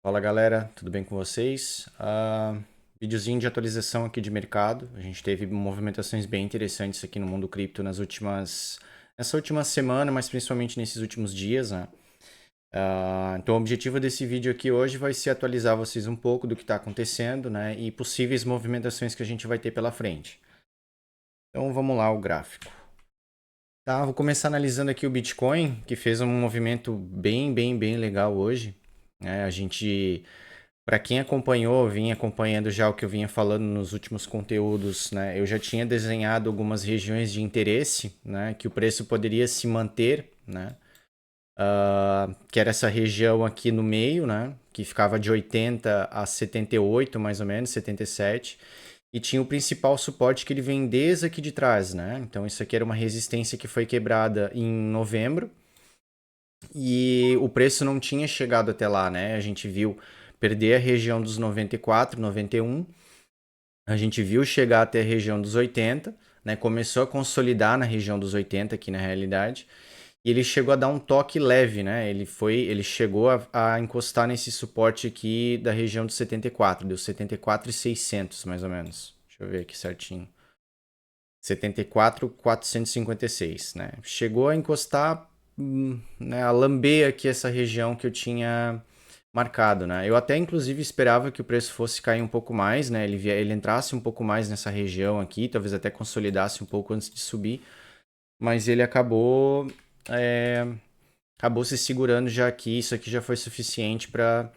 Fala galera, tudo bem com vocês? Videozinho de atualização aqui de mercado. A gente teve movimentações bem interessantes aqui no mundo cripto nessa última semana, mas principalmente nesses últimos dias, né? Então o objetivo desse vídeo aqui hoje vai ser atualizar vocês um pouco do que está acontecendo, né? E possíveis movimentações que a gente vai ter pela frente. Então vamos lá, o gráfico. Tá, vou começar analisando aqui o Bitcoin, que fez um movimento bem legal hoje, né? Para quem acompanhou, vinha acompanhando já o que eu vinha falando nos últimos conteúdos, né? Eu já tinha desenhado algumas regiões de interesse, né? Que o preço poderia se manter, né? Que era essa região aqui no meio, né? Que ficava de 80 a 78, mais ou menos, 77. E tinha o principal suporte que ele vem desde aqui de trás, né? Então isso aqui era uma resistência que foi quebrada em novembro. E o preço não tinha chegado até lá, né? A gente viu perder a região dos 94, 91. A gente viu chegar até a região dos 80, né? Começou a consolidar na região dos 80 aqui na realidade. E ele chegou a dar um toque leve, né? Ele chegou a encostar nesse suporte aqui da região dos 74, deu 74,600 mais ou menos. Deixa eu ver aqui certinho. 74,456, né? Chegou a encostar, né, a lamber aqui essa região que eu tinha marcado, né? Eu até inclusive esperava que o preço fosse cair um pouco mais, né? Ele entrasse um pouco mais nessa região aqui, talvez até consolidasse um pouco antes de subir, mas ele acabou se segurando já aqui. Isso aqui já foi suficiente para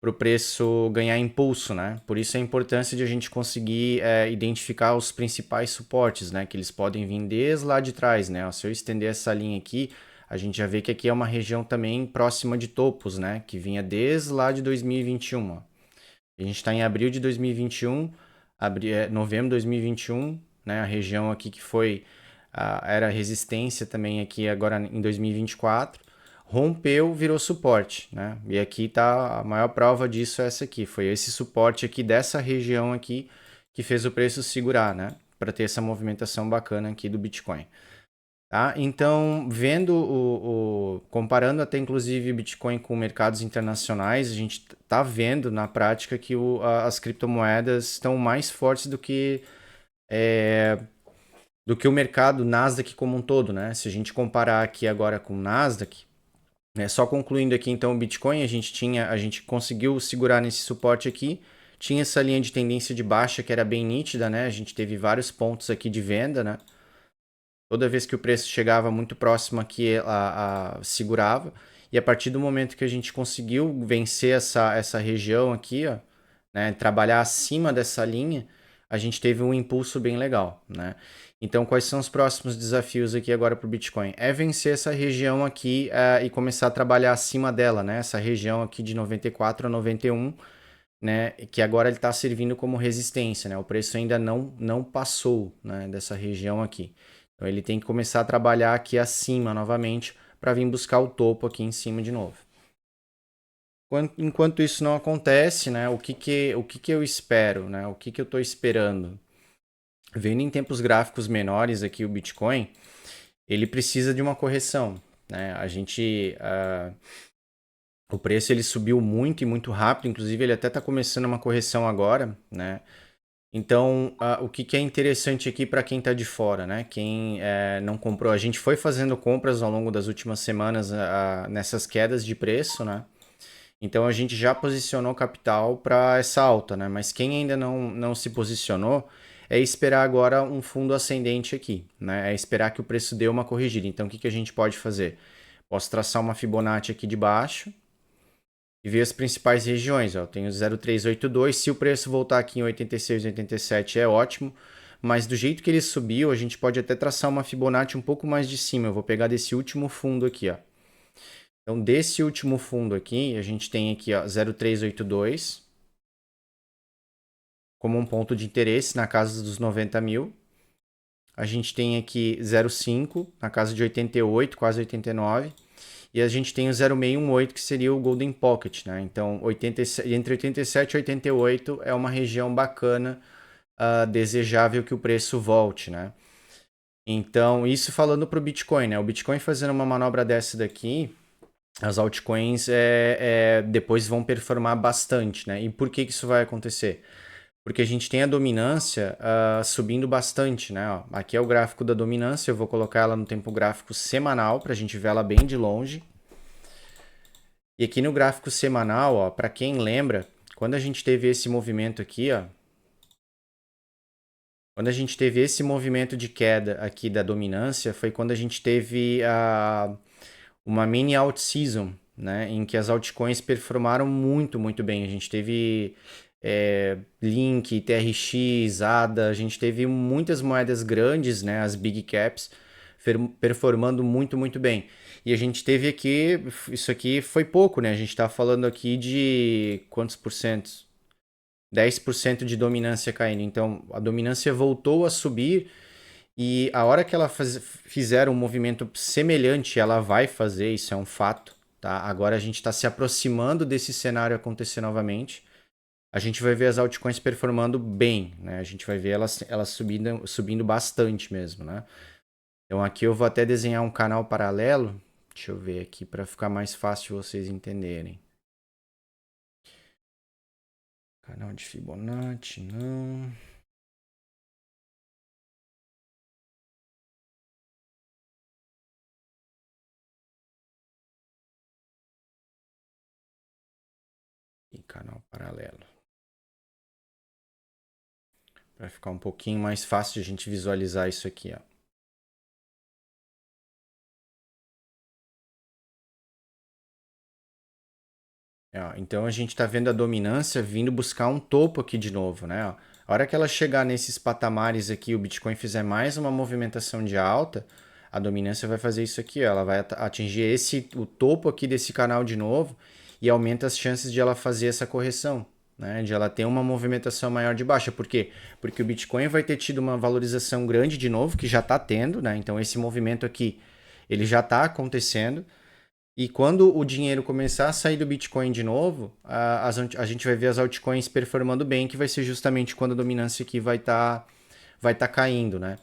o preço ganhar impulso, né? Por isso a importância de a gente conseguir identificar os principais suportes, né? Que eles podem vir desde lá de trás, né? Se eu estender essa linha aqui, a gente já vê que aqui é uma região também próxima de topos, né? Que vinha desde lá de 2021. Ó. A gente está em abril de 2021, novembro de 2021, né? A região aqui que foi era resistência também aqui agora em 2024, rompeu, virou suporte, né? E aqui tá a maior prova disso é essa aqui, foi esse suporte aqui dessa região aqui que fez o preço segurar, né? Para ter essa movimentação bacana aqui do Bitcoin. Tá? Então, comparando até inclusive o Bitcoin com mercados internacionais, a gente está vendo na prática que as criptomoedas estão mais fortes do que o mercado Nasdaq como um todo, né? Se a gente comparar aqui agora com o Nasdaq, né? Só concluindo aqui então o Bitcoin, a gente conseguiu segurar nesse suporte aqui, tinha essa linha de tendência de baixa que era bem nítida, né? A gente teve vários pontos aqui de venda, né? Toda vez que o preço chegava muito próximo aqui, segurava. E a partir do momento que a gente conseguiu vencer essa região aqui, ó, né, trabalhar acima dessa linha, a gente teve um impulso bem legal, né? Então, quais são os próximos desafios aqui agora para o Bitcoin? É vencer essa região aqui e começar a trabalhar acima dela, né? Essa região aqui de 94 a 91, né? Que agora ele está servindo como resistência, né? O preço ainda não passou, né, dessa região aqui. Então, ele tem que começar a trabalhar aqui acima novamente para vir buscar o topo aqui em cima de novo. Enquanto isso não acontece, né, o que eu espero, né, o que eu estou esperando? Vendo em tempos gráficos menores aqui o Bitcoin, ele precisa de uma correção, né? O preço ele subiu muito e muito rápido, inclusive ele até está começando uma correção agora, né? Então, o que é interessante aqui para quem está de fora, né? Quem não comprou, a gente foi fazendo compras ao longo das últimas semanas nessas quedas de preço, né? Então a gente já posicionou capital para essa alta, né? Mas quem ainda não se posicionou é esperar agora um fundo ascendente aqui, né? É esperar que o preço dê uma corrigida. Então o que a gente pode fazer? Posso traçar uma Fibonacci aqui de baixo e ver as principais regiões. Ó. Eu tenho 0,382. Se o preço voltar aqui em 86, 87 é ótimo. Mas do jeito que ele subiu, a gente pode até traçar uma Fibonacci um pouco mais de cima. Eu vou pegar desse último fundo aqui, ó. Então, desse último fundo aqui, a gente tem aqui ó, 0,382 como um ponto de interesse na casa dos 90 mil. A gente tem aqui 0,5 na casa de 88, quase 89. E a gente tem o 0,618 que seria o Golden Pocket, né? Então, entre 87 e 88 é uma região bacana, desejável que o preço volte, né? Então, isso falando para o Bitcoin, né? O Bitcoin fazendo uma manobra dessa daqui, as altcoins depois vão performar bastante, né? E por que isso vai acontecer? Porque a gente tem a dominância subindo bastante, né? Ó, aqui é o gráfico da dominância, eu vou colocar ela no tempo gráfico semanal para a gente ver ela bem de longe. E aqui no gráfico semanal, ó, para quem lembra, quando a gente teve esse movimento aqui, ó, quando a gente teve esse movimento de queda aqui da dominância, foi quando a gente teve uma mini alt season, né, em que as altcoins performaram muito, muito bem. A gente teve Link, TRX, ADA, a gente teve muitas moedas grandes, né, as big caps, performando muito, muito bem. E a gente teve aqui, isso aqui foi pouco, né? A gente está falando aqui de quantos por cento? 10% de dominância caindo. Então, a dominância voltou a subir e a hora que ela fizer um movimento semelhante, ela vai fazer, isso é um fato, tá? Agora a gente está se aproximando desse cenário acontecer novamente. A gente vai ver as altcoins performando bem, né? A gente vai ver elas subindo bastante mesmo, né? Então aqui eu vou até desenhar um canal paralelo. Deixa eu ver aqui para ficar mais fácil vocês entenderem. Canal de Fibonacci, não. E canal paralelo. Para ficar um pouquinho mais fácil de a gente visualizar isso aqui, ó. Então a gente está vendo a dominância vindo buscar um topo aqui de novo, né? A hora que ela chegar nesses patamares aqui, o Bitcoin fizer mais uma movimentação de alta, a dominância vai fazer isso aqui, ó. Ela vai atingir o topo aqui desse canal de novo e aumenta as chances de ela fazer essa correção, né? De ela ter uma movimentação maior de baixa. Por quê? Porque o Bitcoin vai ter tido uma valorização grande de novo, que já está tendo, né? Então esse movimento aqui, ele já está acontecendo. E quando o dinheiro começar a sair do Bitcoin de novo, a gente vai ver as altcoins performando bem, que vai ser justamente quando a dominância aqui vai tá caindo, né?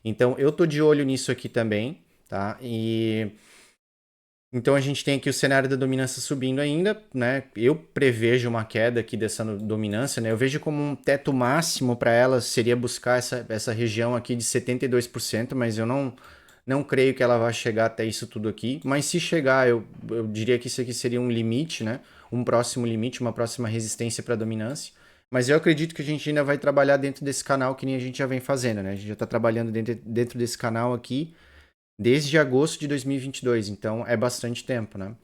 Então eu tô de olho nisso aqui também, tá? E então a gente tem aqui o cenário da dominância subindo ainda, né? Eu prevejo uma queda aqui dessa dominância, né? Eu vejo como um teto máximo para ela seria buscar essa região aqui de 72%, mas eu não creio que ela vá chegar até isso tudo aqui. Mas se chegar, eu diria que isso aqui seria um limite, né? Um próximo limite, uma próxima resistência para a dominância. Mas eu acredito que a gente ainda vai trabalhar dentro desse canal que nem a gente já vem fazendo, né? A gente já está trabalhando dentro desse canal aqui desde agosto de 2022, então é bastante tempo, né?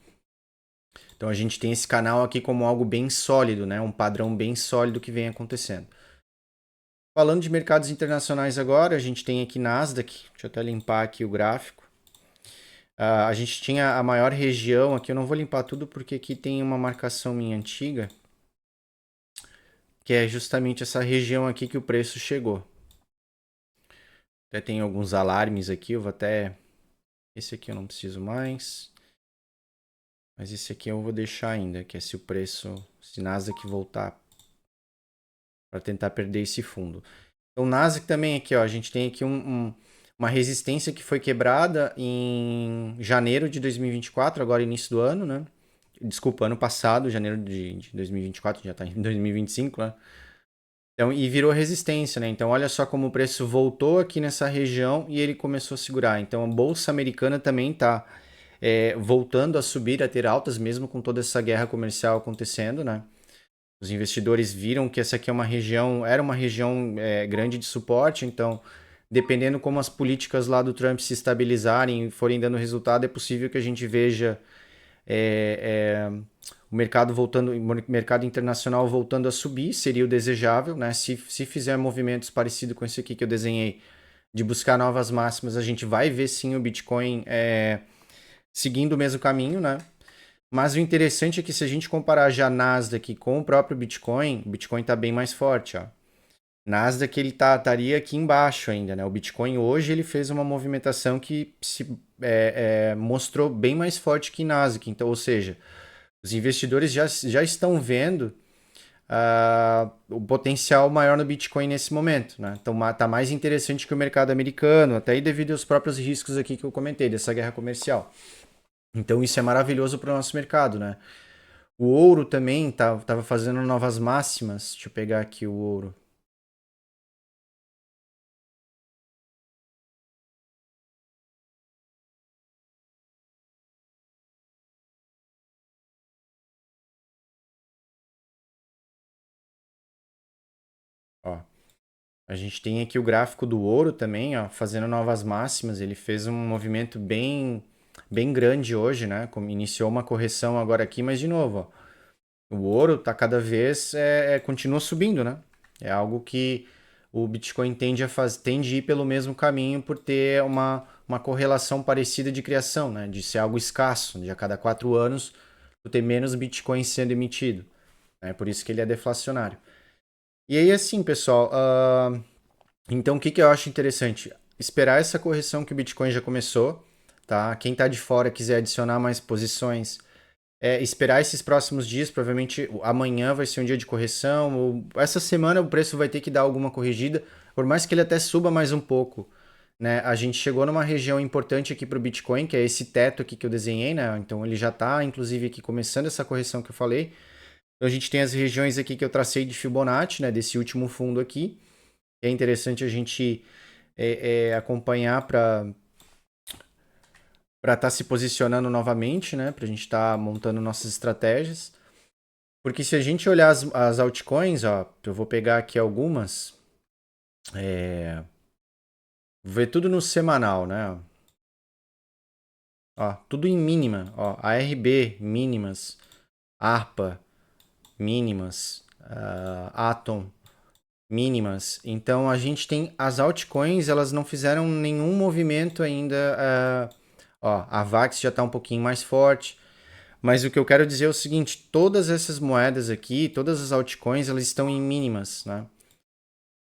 Então a gente tem esse canal aqui como algo bem sólido, né? Um padrão bem sólido que vem acontecendo. Falando de mercados internacionais agora, a gente tem aqui Nasdaq, deixa eu até limpar aqui o gráfico. A gente tinha a maior região aqui, eu não vou limpar tudo porque aqui tem uma marcação minha antiga, que é justamente essa região aqui que o preço chegou. Até tem alguns alarmes aqui, eu vou até... Esse aqui eu não preciso mais. Mas esse aqui eu vou deixar ainda, que é se o preço, se Nasdaq voltar para tentar perder esse fundo. Então, Nasdaq também aqui, ó, a gente tem aqui uma resistência que foi quebrada em janeiro de 2024, agora início do ano, né? Desculpa, ano passado, janeiro de 2024, já está em 2025, né? Então, e virou resistência, né? Então, olha só como o preço voltou aqui nessa região e ele começou a segurar. Então, a bolsa americana também está voltando a subir, a ter altas, mesmo com toda essa guerra comercial acontecendo, né? Os investidores viram que essa aqui era uma região grande de suporte, então, dependendo como as políticas lá do Trump se estabilizarem e forem dando resultado, é possível que a gente veja o mercado voltando, o mercado internacional voltando a subir, seria o desejável, né? Se fizer movimentos parecidos com esse aqui que eu desenhei, de buscar novas máximas, a gente vai ver sim o Bitcoin seguindo o mesmo caminho, né? Mas o interessante é que se a gente comparar já Nasdaq com o próprio Bitcoin, o Bitcoin está bem mais forte, ó. Nasdaq ele estaria aqui embaixo ainda, né? O Bitcoin hoje ele fez uma movimentação que se mostrou bem mais forte que Nasdaq. Então, ou seja, os investidores já estão vendo o potencial maior no Bitcoin nesse momento, né? Então tá mais interessante que o mercado americano, até aí devido aos próprios riscos aqui que eu comentei dessa guerra comercial. Então isso é maravilhoso para o nosso mercado, né? O ouro também tava fazendo novas máximas. Deixa eu pegar aqui o ouro. Ó, a gente tem aqui o gráfico do ouro também, ó, fazendo novas máximas. Ele fez um movimento bem grande hoje, né? Iniciou uma correção agora aqui, mas de novo, ó, o ouro tá cada vez continua subindo, né? É algo que o Bitcoin tende a ir pelo mesmo caminho por ter uma correlação parecida de criação, né? De ser algo escasso, de a cada 4 anos tu ter menos Bitcoin sendo emitido. É por isso que ele é deflacionário. E aí, assim, pessoal, então o que que eu acho interessante? Esperar essa correção que o Bitcoin já começou, tá? Quem tá de fora quiser adicionar mais posições, esperar esses próximos dias, provavelmente amanhã vai ser um dia de correção, ou essa semana o preço vai ter que dar alguma corrigida, por mais que ele até suba mais um pouco, né? A gente chegou numa região importante aqui para o Bitcoin, que é esse teto aqui que eu desenhei, né? Então ele já está, inclusive, aqui começando essa correção que eu falei. Então a gente tem as regiões aqui que eu tracei de Fibonacci, né? Desse último fundo aqui. É interessante a gente acompanhar para estar se posicionando novamente, né? Para a gente estar montando nossas estratégias. Porque se a gente olhar as altcoins, ó, eu vou pegar aqui algumas, ver tudo no semanal, né? Ó, tudo em mínima, ó, ARB mínimas, ARPA mínimas, Atom mínimas. Então a gente tem as altcoins, elas não fizeram nenhum movimento ainda. Ó, a VAX já está um pouquinho mais forte. Mas o que eu quero dizer é o seguinte: todas essas moedas aqui, todas as altcoins, elas estão em mínimas, né?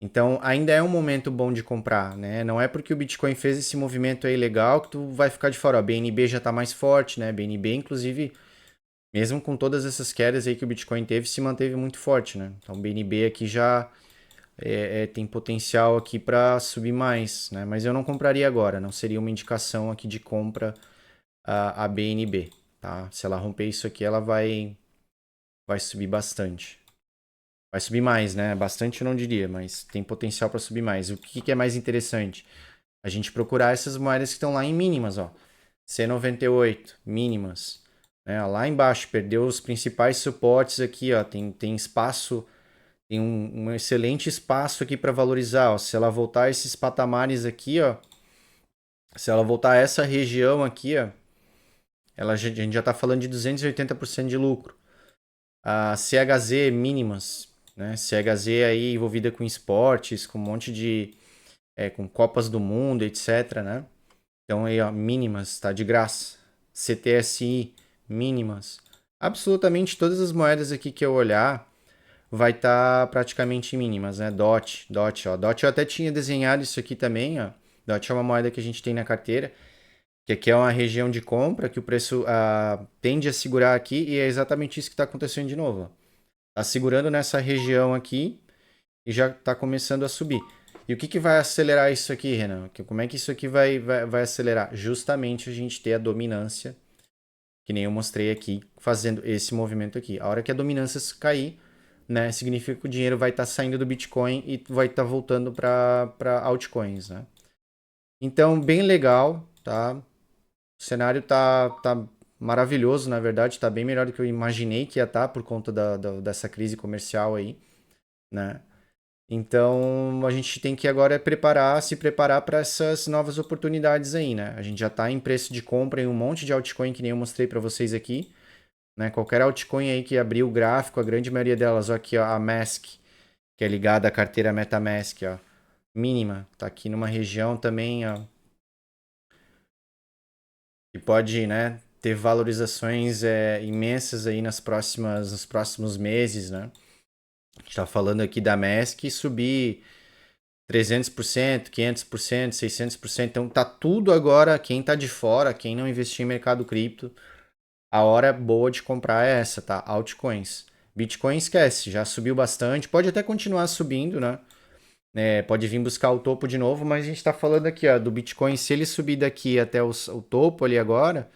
Então ainda é um momento bom de comprar, né? Não é porque o Bitcoin fez esse movimento aí legal que tu vai ficar de fora. Ó, a BNB já está mais forte, né? A BNB, inclusive, mesmo com todas essas quedas aí que o Bitcoin teve, se manteve muito forte, né? Então o BNB aqui já tem potencial aqui para subir mais, né? Mas eu não compraria agora, não seria uma indicação aqui de compra a BNB, tá? Se ela romper isso aqui, ela vai subir bastante. Vai subir mais, né? Bastante eu não diria, mas tem potencial para subir mais. O que que é mais interessante? A gente procurar essas moedas que estão lá em mínimas, ó. C98, mínimas. Né? Lá embaixo, perdeu os principais suportes aqui, ó. Tem espaço, tem um excelente espaço aqui para valorizar, ó. Se ela voltar a esses patamares aqui, ó. Se ela voltar a essa região aqui, ó. A gente já está falando de 280% de lucro. A CHZ mínimas, né? CHZ aí envolvida com esportes, com um monte de com Copas do Mundo, etc, né? Então aí, ó, mínimas, tá de graça. CTSI mínimas. Absolutamente todas as moedas aqui que eu olhar vai estar praticamente mínimas, né? DOT, ó. DOT eu até tinha desenhado isso aqui também, ó. DOT é uma moeda que a gente tem na carteira, que aqui é uma região de compra que o preço tende a segurar aqui e é exatamente isso que está acontecendo de novo, ó. Tá segurando nessa região aqui e já está começando a subir. E o que, que vai acelerar isso aqui, Renan? Como é que isso aqui vai acelerar? Justamente a gente ter a dominância, que nem eu mostrei aqui, fazendo esse movimento aqui. A hora que a dominância cair, né, significa que o dinheiro vai estar saindo do Bitcoin e vai estar voltando para altcoins, né? Então, bem legal, tá? O cenário tá maravilhoso, na verdade, tá bem melhor do que eu imaginei que ia estar por conta dessa crise comercial aí, né? Então a gente tem que agora se preparar para essas novas oportunidades aí, né? A gente já está em preço de compra em um monte de altcoin que nem eu mostrei para vocês aqui, né? Qualquer altcoin aí que abrir o gráfico, a grande maioria delas, ó, aqui ó, a Mask, que é ligada à carteira MetaMask, ó, mínima, tá aqui numa região também, ó, que pode, né, ter valorizações imensas aí nos próximos meses, né? A gente está falando aqui da Mask subir 300%, 500%, 600%. Então tá tudo agora, quem tá de fora, quem não investir em mercado cripto, a hora boa de comprar é essa, tá? Altcoins. Bitcoin esquece, já subiu bastante, pode até continuar subindo, né? Pode vir buscar o topo de novo, mas a gente tá falando aqui, ó, do Bitcoin, se ele subir daqui até o topo ali agora,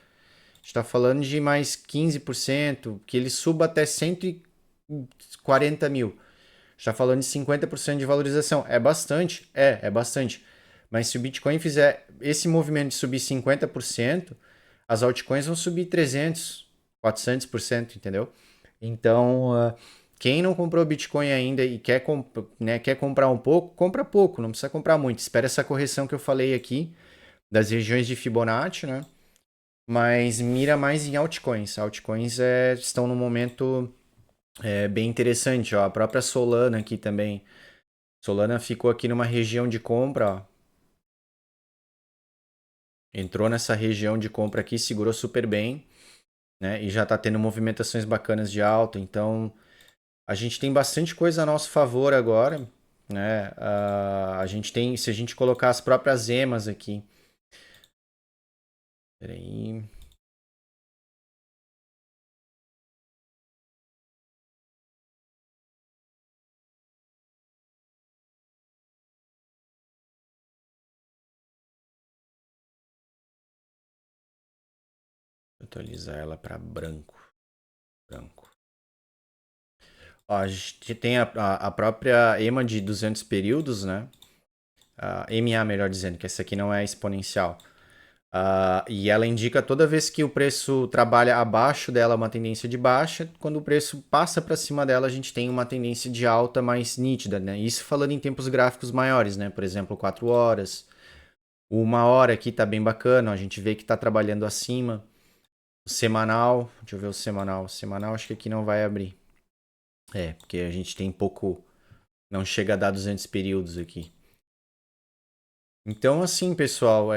gente tá falando de mais 15%, que ele suba até 140 mil. A gente tá falando de 50% de valorização. É bastante? É bastante. Mas se o Bitcoin fizer esse movimento de subir 50%, as altcoins vão subir 300, 400%, entendeu? Então, quem não comprou Bitcoin ainda e quer comprar um pouco, compra pouco, não precisa comprar muito. Espera essa correção que eu falei aqui, das regiões de Fibonacci, né? Mas mira mais em altcoins. Altcoins estão num momento bem interessante, ó. A própria Solana aqui também. Solana ficou aqui numa região de compra, ó. Entrou nessa região de compra aqui, segurou super bem, né? E já está tendo movimentações bacanas de alta. Então, a gente tem bastante coisa a nosso favor agora, né? A gente tem, se a gente colocar as próprias EMAs aqui. Peraí. Vou atualizar ela para branco. Branco. Ó, a gente tem a própria EMA de 200 períodos, né? A MA, melhor dizendo, que essa aqui não é exponencial. E ela indica toda vez que o preço trabalha abaixo dela uma tendência de baixa, quando o preço passa para cima dela a gente tem uma tendência de alta mais nítida, né? Isso falando em tempos gráficos maiores, né? Por exemplo, 4 horas, 1 hora aqui tá bem bacana, a gente vê que tá trabalhando acima. O semanal, deixa eu ver o semanal. O semanal acho que aqui não vai abrir. Porque a gente tem pouco, não chega a dar 200 períodos aqui. Então, assim, pessoal,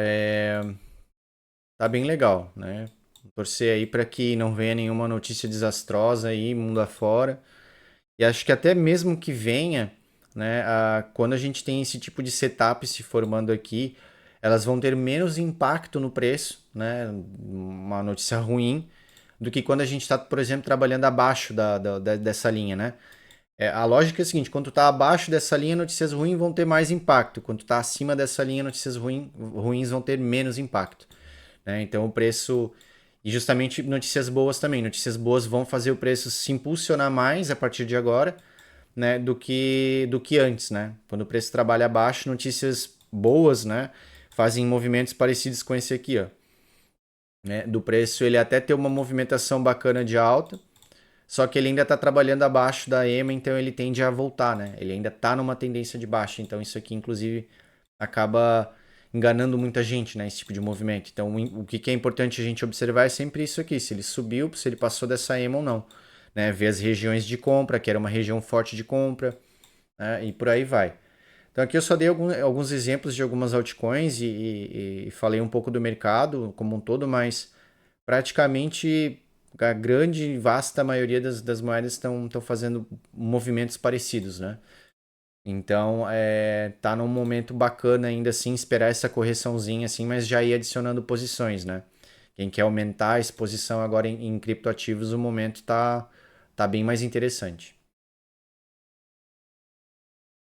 tá bem legal, né? Torcer aí para que não venha nenhuma notícia desastrosa aí, mundo afora. E acho que até mesmo que venha, né, quando a gente tem esse tipo de setup se formando aqui, elas vão ter menos impacto no preço, né? Uma notícia ruim, do que quando a gente está, por exemplo, trabalhando abaixo dessa linha, né? A lógica é a seguinte: quando está abaixo dessa linha, notícias ruins vão ter mais impacto. Quando está acima dessa linha, notícias ruins vão ter menos impacto, né? Então o preço. E justamente notícias boas também. Notícias boas vão fazer o preço se impulsionar mais a partir de agora, né, do que antes, né? Quando o preço trabalha abaixo, notícias boas, né, fazem movimentos parecidos com esse aqui, ó, né? Do preço ele até ter uma movimentação bacana de alta, só que ele ainda está trabalhando abaixo da EMA, então ele tende a voltar, né? Ele ainda está numa tendência de baixa, então isso aqui inclusive acaba enganando muita gente, né, esse tipo de movimento. Então, o que é importante a gente observar é sempre isso aqui, se ele subiu, se ele passou dessa EMA ou não, né? Ver as regiões de compra, que era uma região forte de compra, né? E por aí vai. Então, aqui eu só dei alguns exemplos de algumas altcoins e falei um pouco do mercado como um todo, mas praticamente a grande, vasta maioria das moedas estão fazendo movimentos parecidos, né? Então, tá num momento bacana ainda assim, esperar essa correçãozinha assim, mas já ir adicionando posições, né? Quem quer aumentar a exposição agora em criptoativos, o momento tá bem mais interessante.